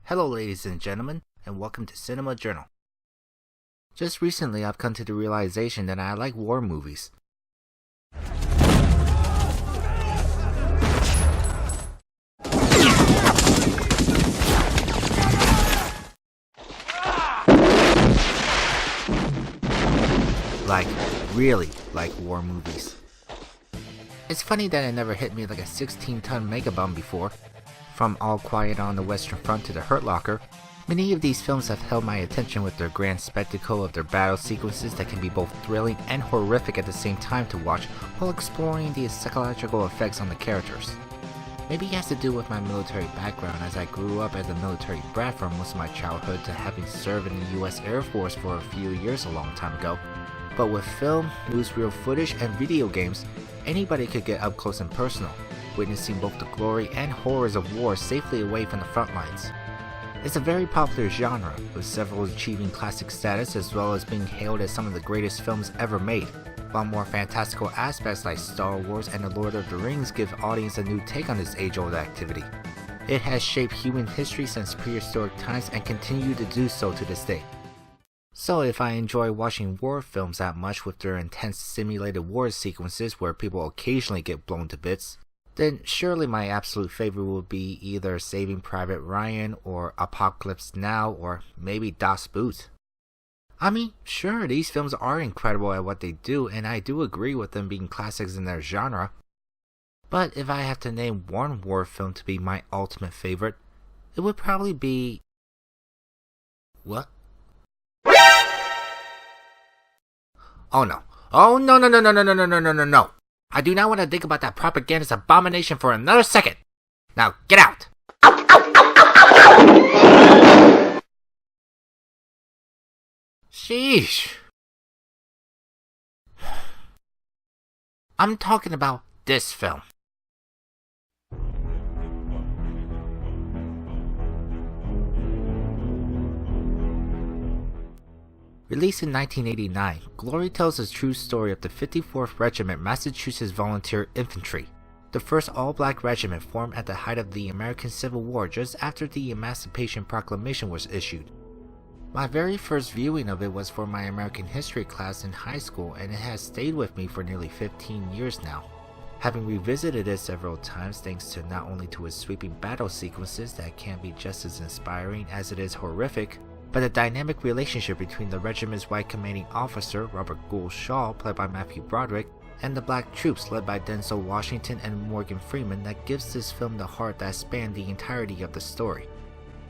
Hello ladies and gentlemen, and welcome to Cinema Journal. Just recently I've come to the realization that I like war movies. Like, really like war movies. It's funny that it never hit me like a 16-ton mega bomb before. From All Quiet on the Western Front to The Hurt Locker, many of these films have held my attention with their grand spectacle of their battle sequences that can be both thrilling and horrific at the same time to watch while exploring the psychological effects on the characters. Maybe it has to do with my military background, as I grew up as a military brat for most of my childhood to having served in the US Air Force for a few years a long time ago. But with film, newsreel footage, and video games, anybody could get up close and personal, witnessing both the glory and horrors of war safely away from the front lines. It's a very popular genre, with several achieving classic status as well as being hailed as some of the greatest films ever made, while more fantastical aspects like Star Wars and The Lord of the Rings give audience a new take on this age-old activity. It has shaped human history since prehistoric times and continues to do so to this day. So if I enjoy watching war films that much with their intense simulated war sequences where people occasionally get blown to bits, then surely my absolute favorite would be either Saving Private Ryan or Apocalypse Now or maybe Das Boot. I mean, sure, these films are incredible at what they do, and I do agree with them being classics in their genre. But if I have to name one war film to be my ultimate favorite, it would probably be... What? Oh no. Oh no. I do not want to think about that propagandist abomination for another second. Now get out. Sheesh. I'm talking about this film. Released in 1989, Glory tells the true story of the 54th Regiment Massachusetts Volunteer Infantry, the first all-black regiment formed at the height of the American Civil War just after the Emancipation Proclamation was issued. My very first viewing of it was for my American history class in high school, and it has stayed with me for nearly 15 years now, having revisited it several times thanks to not only to its sweeping battle sequences that can be just as inspiring as it is horrific, but the dynamic relationship between the regiment's white commanding officer, Robert Gould Shaw, played by Matthew Broderick, and the black troops led by Denzel Washington and Morgan Freeman that gives this film the heart that spanned the entirety of the story.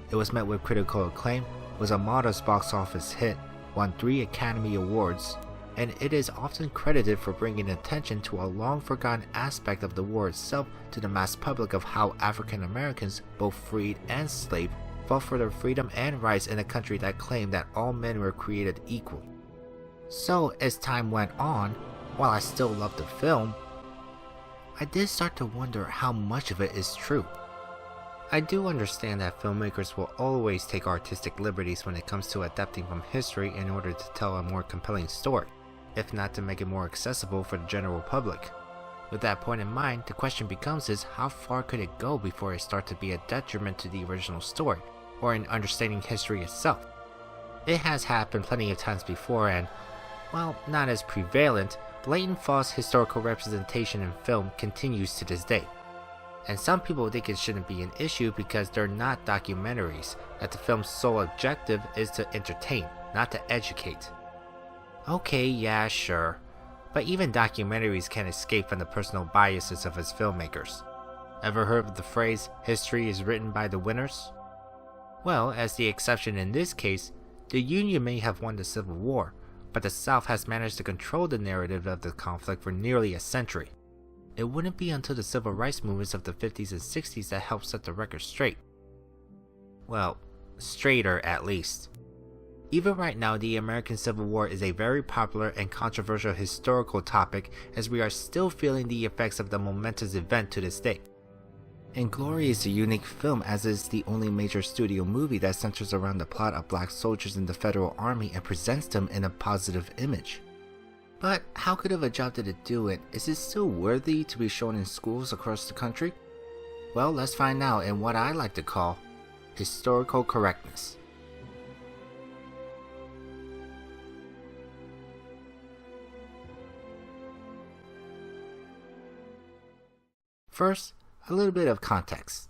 It was met with critical acclaim, was a modest box office hit, won 3 Academy Awards, and it is often credited for bringing attention to a long-forgotten aspect of the war itself to the mass public of how African Americans, both freed and enslaved, fought for their freedom and rights in a country that claimed that all men were created equal. So as time went on, while I still loved the film, I did start to wonder how much of it is true. I do understand that filmmakers will always take artistic liberties when it comes to adapting from history in order to tell a more compelling story, if not to make it more accessible for the general public. With that point in mind, the question becomes is how far could it go before it starts to be a detriment to the original story, or in understanding history itself? It has happened plenty of times before and, while not as prevalent, blatant false historical representation in film continues to this day. And some people think it shouldn't be an issue because they're not documentaries, that the film's sole objective is to entertain, not to educate. Okay, yeah, sure. But even documentaries can't escape from the personal biases of its filmmakers. Ever heard of the phrase, history is written by the winners? Well, as the exception in this case, the Union may have won the Civil War, but the South has managed to control the narrative of the conflict for nearly a century. It wouldn't be until the civil rights movements of the 50s and 60s that helped set the record straight. Well, straighter at least. Even right now, the American Civil War is a very popular and controversial historical topic as we are still feeling the effects of the momentous event to this day. And Glory is a unique film as it is the only major studio movie that centers around the plot of black soldiers in the Federal Army and presents them in a positive image. But how good of a job did it do it? Is it still worthy to be shown in schools across the country? Well, let's find out in what I like to call Historical correctness. First, a little bit of context.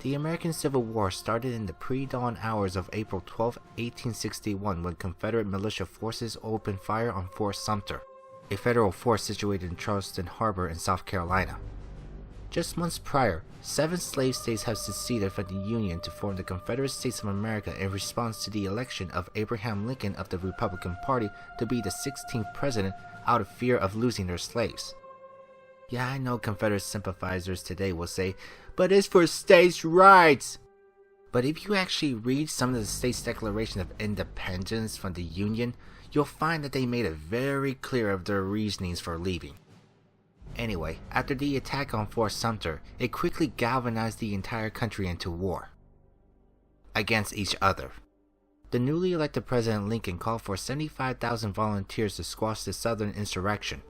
The American Civil War started in the pre-dawn hours of April 12, 1861, when Confederate militia forces opened fire on Fort Sumter, a federal force situated in Charleston Harbor in South Carolina. Just months prior, 7 slave states had seceded from the Union to form the Confederate States of America in response to the election of Abraham Lincoln of the Republican Party to be the 16th president out of fear of losing their slaves. Yeah, I know Confederate sympathizers today will say, but it's for states' rights. But if you actually read some of the states' declaration of independence from the Union, you'll find that they made it very clear of their reasonings for leaving. Anyway, after the attack on Fort Sumter, it quickly galvanized the entire country into war against each other. The newly elected President Lincoln called for 75,000 volunteers to squash the Southern insurrection,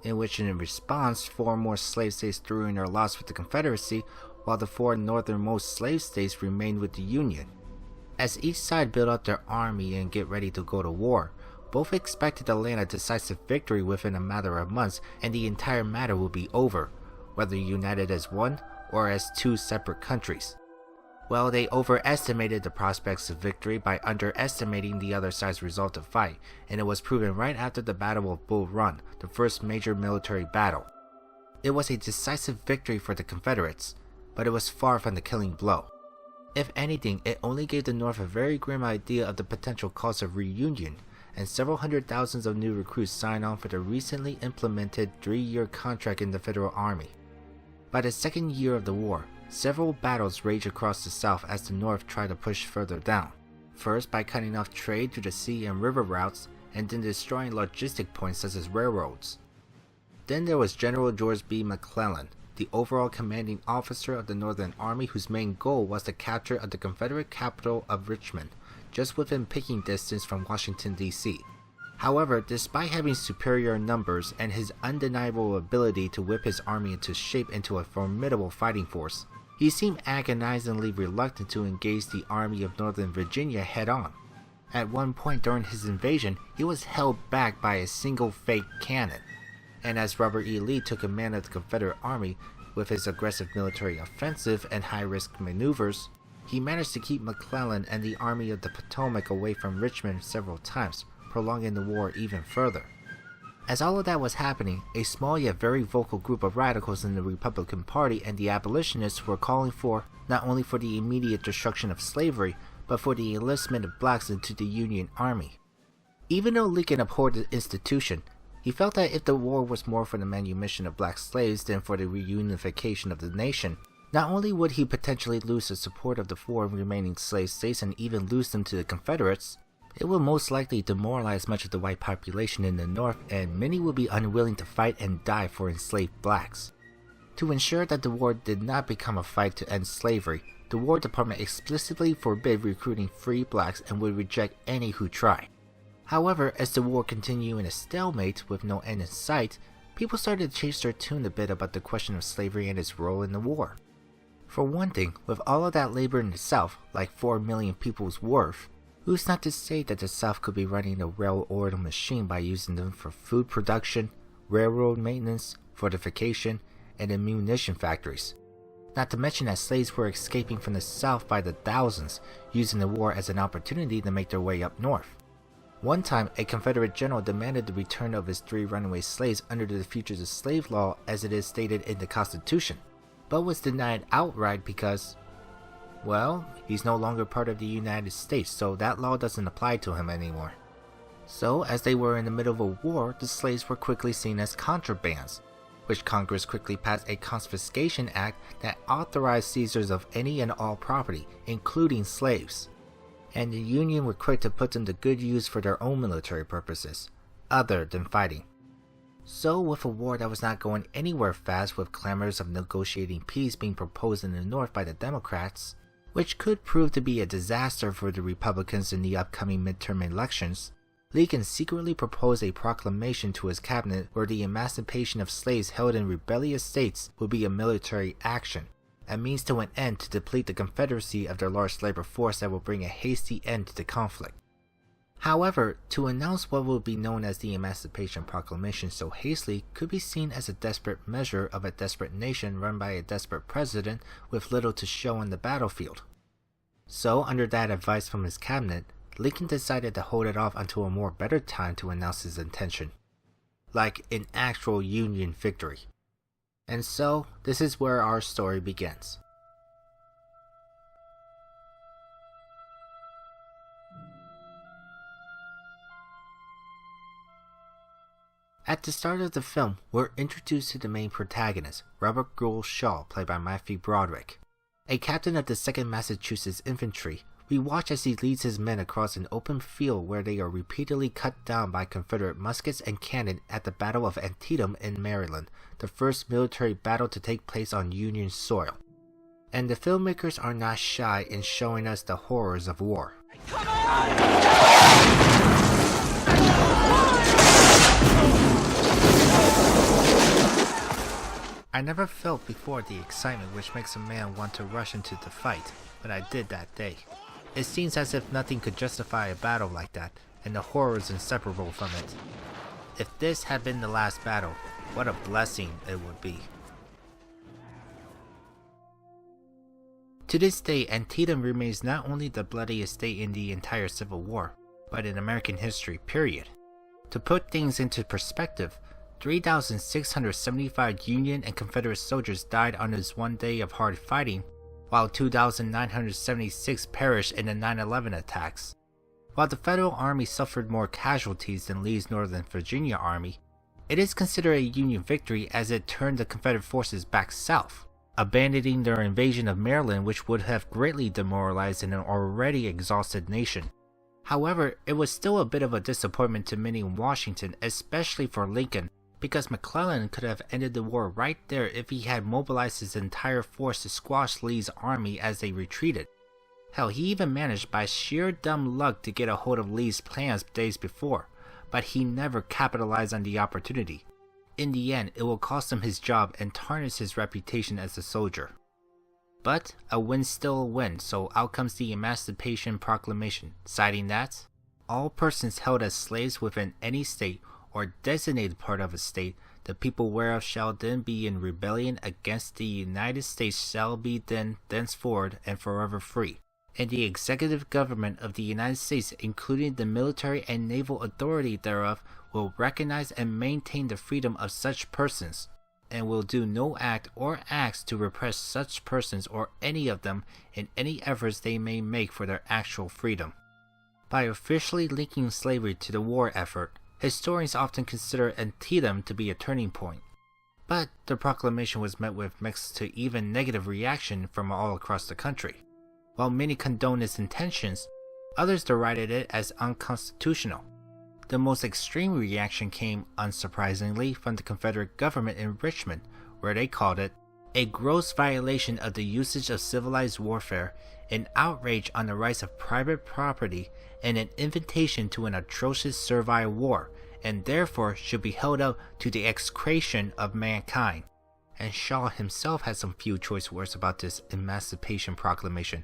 in which in response 4 more slave states threw in their lots with the Confederacy, while the 4 northernmost slave states remained with the Union. As each side built up their army and get ready to go to war, both expected to land a decisive victory within a matter of months and the entire matter would be over, whether united as one or as 2 separate countries. Well, they overestimated the prospects of victory by underestimating the other side's resolve to fight, and it was proven right after the Battle of Bull Run, the first major military battle. It was a decisive victory for the Confederates, but it was far from the killing blow. If anything, it only gave the North a very grim idea of the potential cost of reunion, and several hundred thousands of new recruits signed on for the recently implemented 3-year contract in the Federal Army. By the second year of the war, several battles raged across the South as the North tried to push further down, first by cutting off trade through the sea and river routes, and then destroying logistic points such as railroads. Then there was General George B. McClellan, the overall commanding officer of the Northern Army, whose main goal was the capture of the Confederate capital of Richmond, just within picking distance from Washington, D.C. However, despite having superior numbers and his undeniable ability to whip his army into shape into a formidable fighting force, he seemed agonizingly reluctant to engage the Army of Northern Virginia head-on. At one point during his invasion, he was held back by a single fake cannon, and as Robert E. Lee took command of the Confederate Army with his aggressive military offensive and high-risk maneuvers, he managed to keep McClellan and the Army of the Potomac away from Richmond several times, prolonging the war even further. As all of that was happening, a small yet very vocal group of radicals in the Republican Party and the abolitionists were calling for not only for the immediate destruction of slavery, but for the enlistment of blacks into the Union Army. Even though Lincoln abhorred the institution, he felt that if the war was more for the manumission of black slaves than for the reunification of the nation, not only would he potentially lose the support of the 4 remaining slave states and even lose them to the Confederates, it would most likely demoralize much of the white population in the North, and many would be unwilling to fight and die for enslaved blacks. To ensure that the war did not become a fight to end slavery, the War Department explicitly forbid recruiting free blacks and would reject any who try. However, as the war continued in a stalemate with no end in sight, people started to change their tune a bit about the question of slavery and its role in the war. For one thing, with all of that labor in the South, like 4 million people's worth, who's not to say that the South could be running a well-oiled machine by using them for food production, railroad maintenance, fortification, and ammunition factories? Not to mention that slaves were escaping from the South by the thousands, using the war as an opportunity to make their way up north. One time, a Confederate general demanded the return of his 3 runaway slaves under the Futures of Slave Law as it is stated in the Constitution, but was denied outright because, well, he's no longer part of the United States, so that law doesn't apply to him anymore. So, as they were in the middle of a war, the slaves were quickly seen as contrabands, which Congress quickly passed a Confiscation Act that authorized seizures of any and all property, including slaves. And the Union were quick to put them to good use for their own military purposes, other than fighting. So, with a war that was not going anywhere fast, with clamors of negotiating peace being proposed in the North by the Democrats, which could prove to be a disaster for the Republicans in the upcoming midterm elections, Lincoln secretly proposed a proclamation to his cabinet where the emancipation of slaves held in rebellious states would be a military action, a means to an end to deplete the Confederacy of their large labor force that will bring a hasty end to the conflict. However, to announce what will be known as the Emancipation Proclamation so hastily could be seen as a desperate measure of a desperate nation run by a desperate president with little to show on the battlefield. So, under that advice from his cabinet, Lincoln decided to hold it off until a more better time to announce his intention, like an actual Union victory. And so, this is where our story begins. At the start of the film, we're introduced to the main protagonist, Robert Gould Shaw, played by Matthew Broderick. A captain of the 2nd Massachusetts Infantry, we watch as he leads his men across an open field where they are repeatedly cut down by Confederate muskets and cannon at the Battle of Antietam in Maryland, the first military battle to take place on Union soil. And the filmmakers are not shy in showing us the horrors of war. Come on! I never felt before the excitement which makes a man want to rush into the fight, but I did that day. It seems as if nothing could justify a battle like that, and the horror is inseparable from it. If this had been the last battle, what a blessing it would be. To this day, Antietam remains not only the bloodiest day in the entire Civil War, but in American history, period. To put things into perspective, 3,675 Union and Confederate soldiers died on this one day of hard fighting, while 2,976 perished in the 9/11 attacks. While the Federal Army suffered more casualties than Lee's Northern Virginia Army, it is considered a Union victory as it turned the Confederate forces back south, abandoning their invasion of Maryland, which would have greatly demoralized an already exhausted nation. However, it was still a bit of a disappointment to many in Washington, especially for Lincoln, because McClellan could have ended the war right there if he had mobilized his entire force to squash Lee's army as they retreated. Hell, he even managed by sheer dumb luck to get a hold of Lee's plans days before, but he never capitalized on the opportunity. In the end, it will cost him his job and tarnish his reputation as a soldier. But a win's still a win, so out comes the Emancipation Proclamation, citing that all persons held as slaves within any state or designated part of a state, the people whereof shall then be in rebellion against the United States shall be then thenceforward and forever free, and the executive government of the United States, including the military and naval authority thereof, will recognize and maintain the freedom of such persons, and will do no act or acts to repress such persons or any of them in any efforts they may make for their actual freedom. By officially linking slavery to the war effort, historians often consider Antietam to be a turning point. But the proclamation was met with mixed to even negative reaction from all across the country. While many condoned its intentions, others derided it as unconstitutional. The most extreme reaction came, unsurprisingly, from the Confederate government in Richmond, where they called it a gross violation of the usage of civilized warfare, an outrage on the rights of private property, and an invitation to an atrocious servile war, and therefore should be held up to the execration of mankind. And Shaw himself had some few choice words about this Emancipation Proclamation,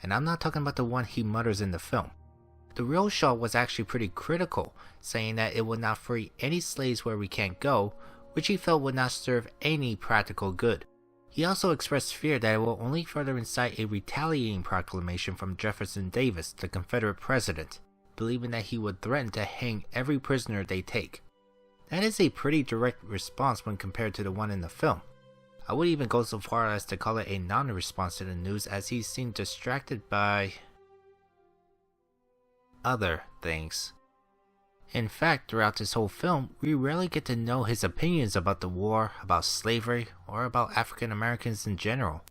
and I'm not talking about the one he mutters in the film. The real Shaw was actually pretty critical, saying that it would not free any slaves where we can't go, which he felt would not serve any practical good. He also expressed fear that it will only further incite a retaliating proclamation from Jefferson Davis, the Confederate president, believing that he would threaten to hang every prisoner they take. That is a pretty direct response when compared to the one in the film. I would even go so far as to call it a non-response to the news, as he seemed distracted by other things. In fact, throughout this whole film, we rarely get to know his opinions about the war, about slavery, or about African Americans in general.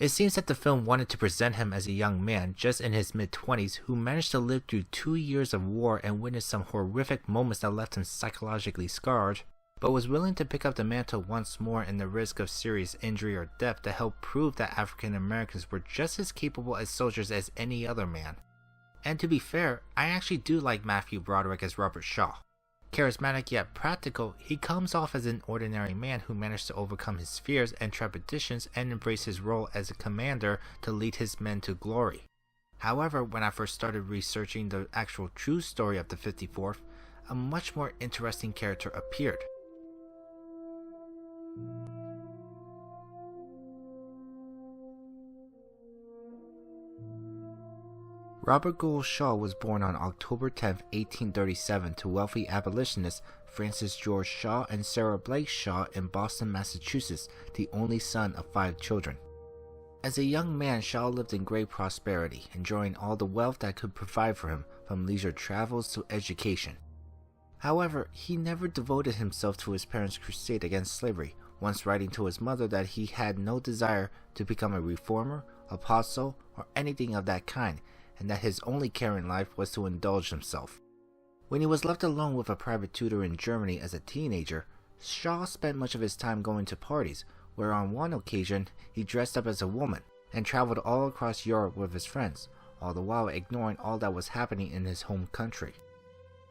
It seems that the film wanted to present him as a young man just in his mid-20s who managed to live through 2 years of war and witness some horrific moments that left him psychologically scarred, but was willing to pick up the mantle once more in the risk of serious injury or death to help prove that African Americans were just as capable as soldiers as any other man. And to be fair, I actually do like Matthew Broderick as Robert Shaw. Charismatic yet practical, he comes off as an ordinary man who managed to overcome his fears and trepidations and embrace his role as a commander to lead his men to glory. However, when I first started researching the actual true story of the 54th, a much more interesting character appeared. Robert Gould Shaw was born on October 10, 1837 to wealthy abolitionists Francis George Shaw and Sarah Blake Shaw in Boston, Massachusetts, the only son of 5 children. As a young man, Shaw lived in great prosperity, enjoying all the wealth that could provide for him, from leisure travels to education. However, he never devoted himself to his parents' crusade against slavery, once writing to his mother that he had no desire to become a reformer, apostle, or anything of that kind, and that his only care in life was to indulge himself. When he was left alone with a private tutor in Germany as a teenager, Shaw spent much of his time going to parties, where on one occasion he dressed up as a woman and traveled all across Europe with his friends, all the while ignoring all that was happening in his home country.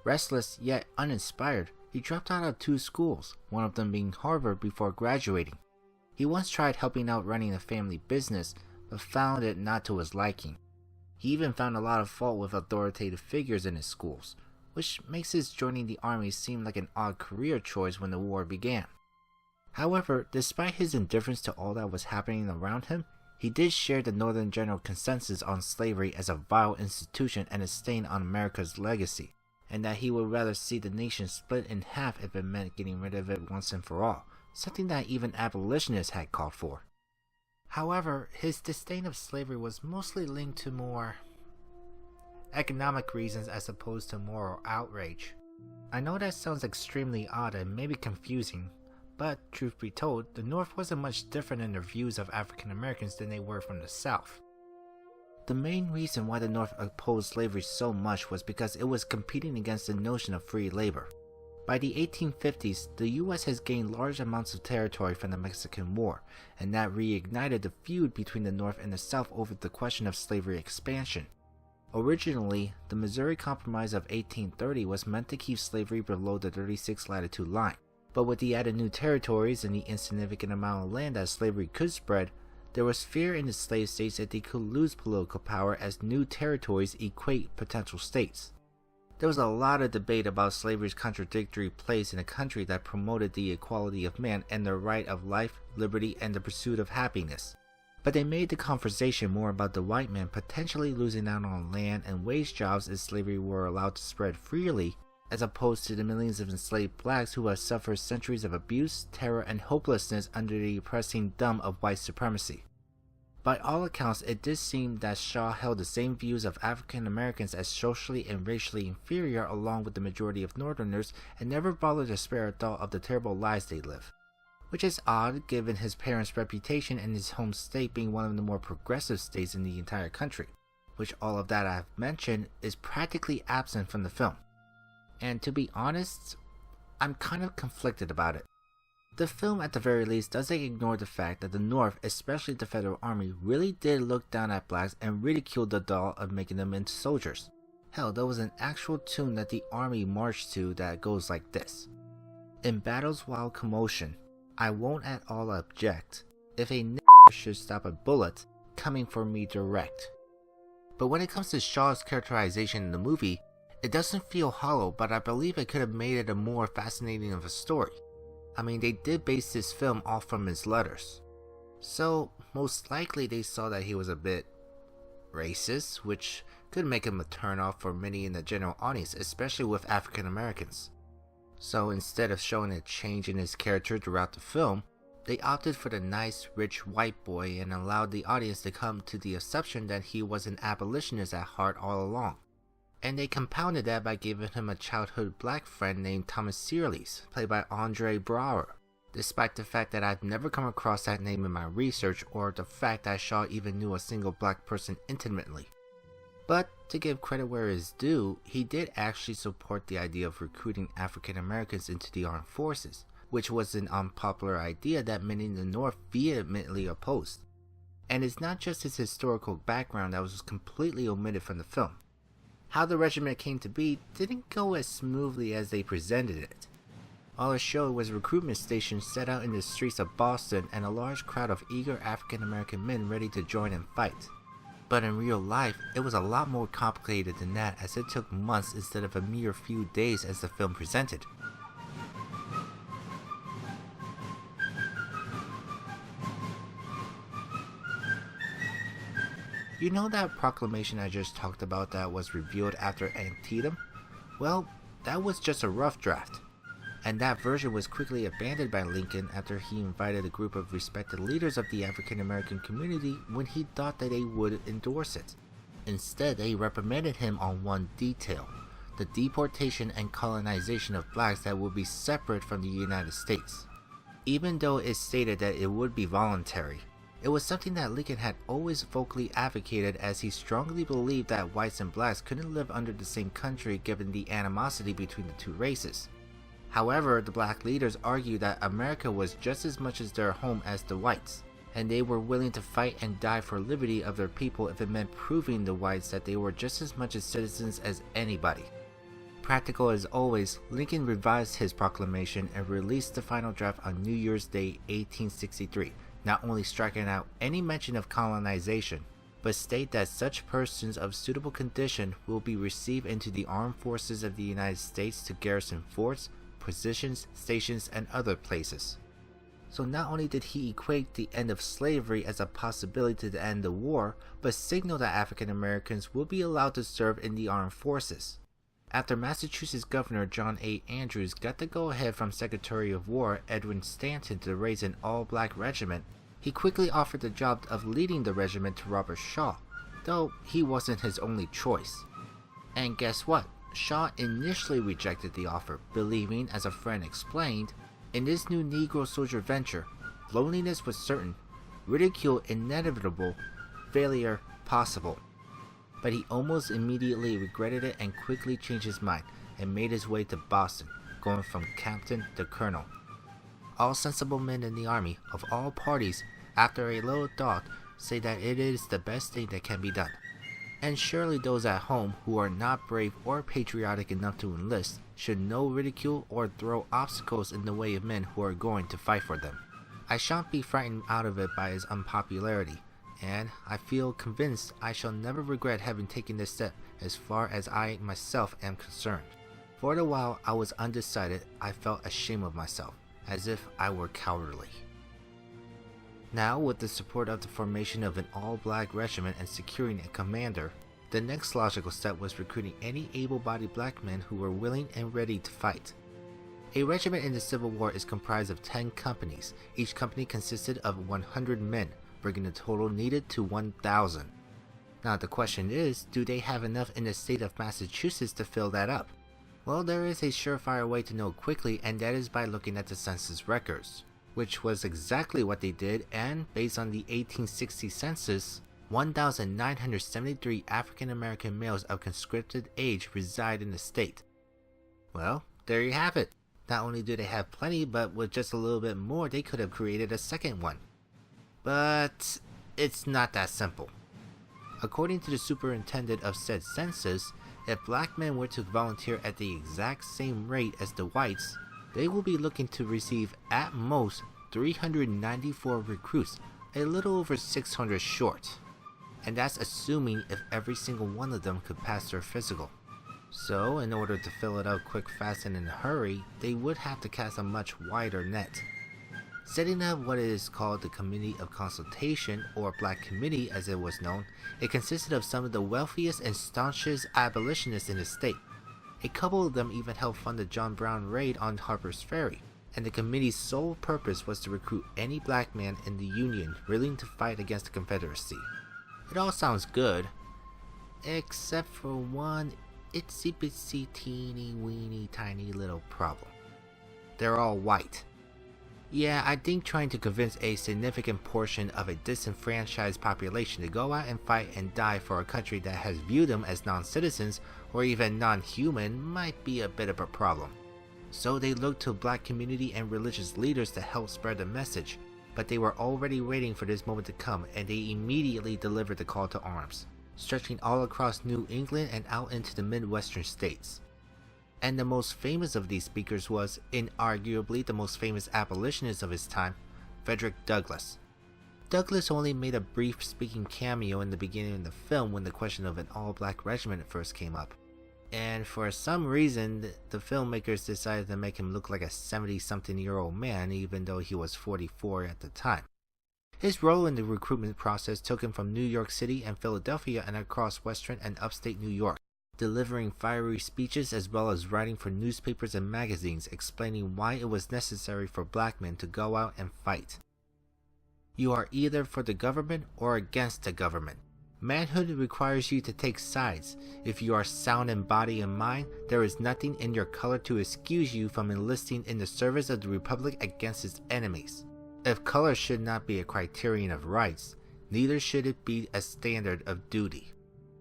Restless yet uninspired, he dropped out of 2 schools, one of them being Harvard, before graduating. He once tried helping out running a family business, but found it not to his liking. He even found a lot of fault with authoritative figures in his schools, which makes his joining the army seem like an odd career choice when the war began. However, despite his indifference to all that was happening around him, he did share the Northern general consensus on slavery as a vile institution and a stain on America's legacy, and that he would rather see the nation split in half if it meant getting rid of it once and for all, something that even abolitionists had called for. However, his disdain of slavery was mostly linked to more economic reasons as opposed to moral outrage. I know that sounds extremely odd and maybe confusing, but truth be told, the North wasn't much different in their views of African Americans than they were from the South. The main reason why the North opposed slavery so much was because it was competing against the notion of free labor. By the 1850s, the US has gained large amounts of territory from the Mexican War, and that reignited the feud between the North and the South over the question of slavery expansion. Originally, the Missouri Compromise of 1830 was meant to keep slavery below the 36th latitude line, but with the added new territories and the insignificant amount of land that slavery could spread, there was fear in the slave states that they could lose political power as new territories equate potential states. There was a lot of debate about slavery's contradictory place in a country that promoted the equality of man and the right of life, liberty, and the pursuit of happiness. But they made the conversation more about the white man potentially losing out on land and wage jobs if slavery were allowed to spread freely, as opposed to the millions of enslaved blacks who had suffered centuries of abuse, terror, and hopelessness under the oppressing thumb of white supremacy. By all accounts, it did seem that Shaw held the same views of African Americans as socially and racially inferior along with the majority of Northerners, and never bothered to spare a thought of the terrible lives they live. Which is odd given his parents' reputation and his home state being one of the more progressive states in the entire country, which all of that I've mentioned is practically absent from the film. And to be honest, I'm kind of conflicted about it. The film at the very least doesn't ignore the fact that the North, especially the Federal Army, really did look down at blacks and ridiculed the thought of making them into soldiers. Hell, there was an actual tune that the army marched to that goes like this. In battle's wild commotion, I won't at all object if a nigger should stop a bullet coming for me direct. But when it comes to Shaw's characterization in the movie, it doesn't feel hollow, but I believe it could have made it a more fascinating of a story. I mean, they did base this film off from his letters. So, most likely they saw that he was a bit racist, which could make him a turnoff for many in the general audience, especially with African Americans. So instead of showing a change in his character throughout the film, they opted for the nice, rich white boy and allowed the audience to come to the assumption that he was an abolitionist at heart all along. And they compounded that by giving him a childhood black friend named Thomas Searles, played by Andre Braugher, despite the fact that I've never come across that name in my research or the fact that Shaw even knew a single black person intimately. But to give credit where it is due, he did actually support the idea of recruiting African Americans into the armed forces, which was an unpopular idea that many in the North vehemently opposed. And it's not just his historical background that was completely omitted from the film. How the regiment came to be didn't go as smoothly as they presented it. All it showed was recruitment stations set out in the streets of Boston and a large crowd of eager African American men ready to join and fight. But in real life, it was a lot more complicated than that, as it took months instead of a mere few days as the film presented. You know that proclamation I just talked about that was revealed after Antietam? Well, that was just a rough draft. And that version was quickly abandoned by Lincoln after he invited a group of respected leaders of the African American community when he thought that they would endorse it. Instead, they reprimanded him on one detail: the deportation and colonization of blacks that would be separate from the United States. Even though it stated that it would be voluntary, it was something that Lincoln had always vocally advocated, as he strongly believed that whites and blacks couldn't live under the same country given the animosity between the two races. However, the black leaders argued that America was just as much as their home as the whites, and they were willing to fight and die for liberty of their people if it meant proving the whites that they were just as much as citizens as anybody. Practical as always, Lincoln revised his proclamation and released the final draft on New Year's Day 1863, not only striking out any mention of colonization, but state that such persons of suitable condition will be received into the armed forces of the United States to garrison forts, positions, stations, and other places. So not only did he equate the end of slavery as a possibility to end the war, but signaled that African Americans would be allowed to serve in the armed forces. After Massachusetts Governor John A. Andrews got the go-ahead from Secretary of War Edwin Stanton to raise an all-black regiment, he quickly offered the job of leading the regiment to Robert Shaw, though he wasn't his only choice. And guess what? Shaw initially rejected the offer, believing, as a friend explained, in this new Negro soldier venture, loneliness was certain, ridicule inevitable, failure possible. But he almost immediately regretted it and quickly changed his mind and made his way to Boston, going from captain to colonel. All sensible men in the army, of all parties, after a little thought, say that it is the best thing that can be done. And surely those at home who are not brave or patriotic enough to enlist should no ridicule or throw obstacles in the way of men who are going to fight for them. I shan't be frightened out of it by his unpopularity, and I feel convinced I shall never regret having taken this step as far as I myself am concerned. For the while I was undecided, I felt ashamed of myself, as if I were cowardly. Now, with the support of the formation of an all-black regiment and securing a commander, the next logical step was recruiting any able-bodied black men who were willing and ready to fight. A regiment in the Civil War is comprised of 10 companies. Each company consisted of 100 men, bringing the total needed to 1,000. Now the question is, do they have enough in the state of Massachusetts to fill that up? Well, there is a surefire way to know quickly, and that is by looking at the census records, which was exactly what they did, and based on the 1860 census, 1,973 African American males of conscripted age reside in the state. Well, there you have it. Not only do they have plenty, but with just a little bit more they could have created a second one. But it's not that simple. According to the superintendent of said census, if black men were to volunteer at the exact same rate as the whites, they will be looking to receive at most 394 recruits, a little over 600 short. And that's assuming if every single one of them could pass their physical. So, in order to fill it up quick, fast, and in a hurry, they would have to cast a much wider net. Setting up what is called the Committee of Consultation, or Black Committee as it was known, it consisted of some of the wealthiest and staunchest abolitionists in the state. A couple of them even helped fund the John Brown raid on Harper's Ferry, and the committee's sole purpose was to recruit any black man in the Union willing to fight against the Confederacy. It all sounds good, except for one itsy bitsy teeny weeny tiny little problem. They're all white. Yeah, I think trying to convince a significant portion of a disenfranchised population to go out and fight and die for a country that has viewed them as non-citizens or even non-human might be a bit of a problem. So they looked to black community and religious leaders to help spread the message, but they were already waiting for this moment to come, and they immediately delivered the call to arms. stretching all across New England and out into the Midwestern states. And the most famous of these speakers was, inarguably the most famous abolitionist of his time, Frederick Douglass. Douglass only made a brief speaking cameo in the beginning of the film when the question of an all-black regiment first came up. And for some reason, the filmmakers decided to make him look like a 70-something-year-old man even though he was 44 at the time. His role in the recruitment process took him from New York City and Philadelphia and across western and upstate New York, delivering fiery speeches as well as writing for newspapers and magazines explaining why it was necessary for black men to go out and fight. You are either for the government or against the government. Manhood requires you to take sides. If you are sound in body and mind, there is nothing in your color to excuse you from enlisting in the service of the Republic against its enemies. If color should not be a criterion of rights, neither should it be a standard of duty.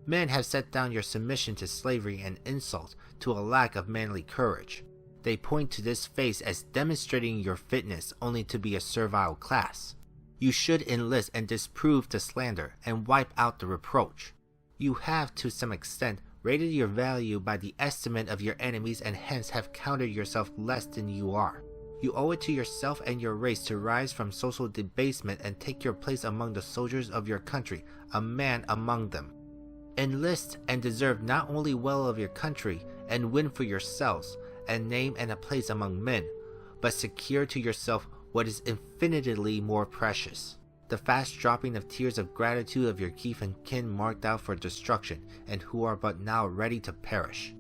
Men have set down your submission to slavery and insult to a lack of manly courage. They point to this face as demonstrating your fitness only to be a servile class. You should enlist and disprove the slander and wipe out the reproach. You have, to some extent, rated your value by the estimate of your enemies and hence have counted yourself less than you are. You owe it to yourself and your race to rise from social debasement and take your place among the soldiers of your country, a man among them. Enlist and deserve not only well of your country and win for yourselves a name and a place among men, but secure to yourself what is infinitely more precious, the fast dropping of tears of gratitude of your kith and kin marked out for destruction, and who are but now ready to perish.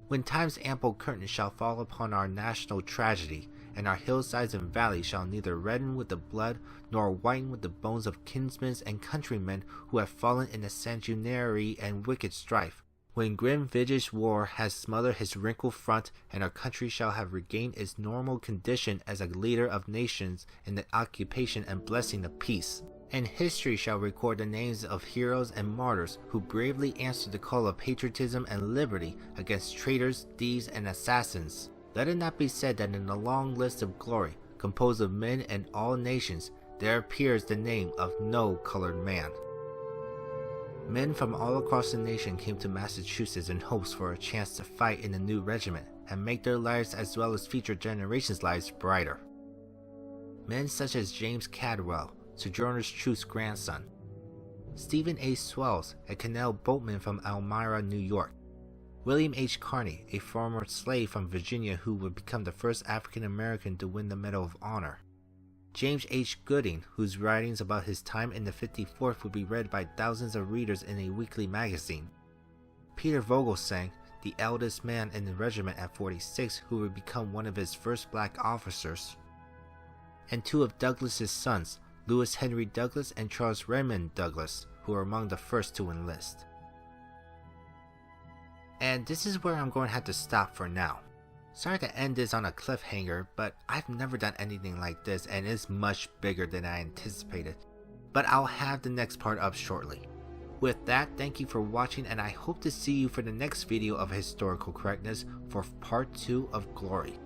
When time's ample curtain shall fall upon our national tragedy, and our hillsides and valleys shall neither redden with the blood nor whiten with the bones of kinsmen and countrymen who have fallen in the sanguinary and wicked strife, when grim-visaged war has smothered his wrinkled front, and our country shall have regained its normal condition as a leader of nations in the occupation and blessing of peace, and history shall record the names of heroes and martyrs who bravely answered the call of patriotism and liberty against traitors, thieves, and assassins, let it not be said that in the long list of glory, composed of men and all nations, there appears the name of no colored man. Men from all across the nation came to Massachusetts in hopes for a chance to fight in the new regiment and make their lives as well as future generations' lives brighter. Men such as James Cadwell, Sojourner Truth's grandson, Stephen A. Swells, a canal boatman from Elmira, New York, William H. Carney, a former slave from Virginia who would become the first African American to win the Medal of Honor, James H. Gooding, whose writings about his time in the 54th would be read by thousands of readers in a weekly magazine, Peter Vogelsang, the eldest man in the regiment at 46 who would become one of his first black officers, and two of Douglas's sons, Lewis Henry Douglas and Charles Raymond Douglas, who were among the first to enlist. And this is where I'm going to have to stop for now. Sorry to end this on a cliffhanger, but I've never done anything like this and it's much bigger than I anticipated. But I'll have the next part up shortly. With that, thank you for watching and I hope to see you for the next video of Historical Correctness for part 2 of Glory.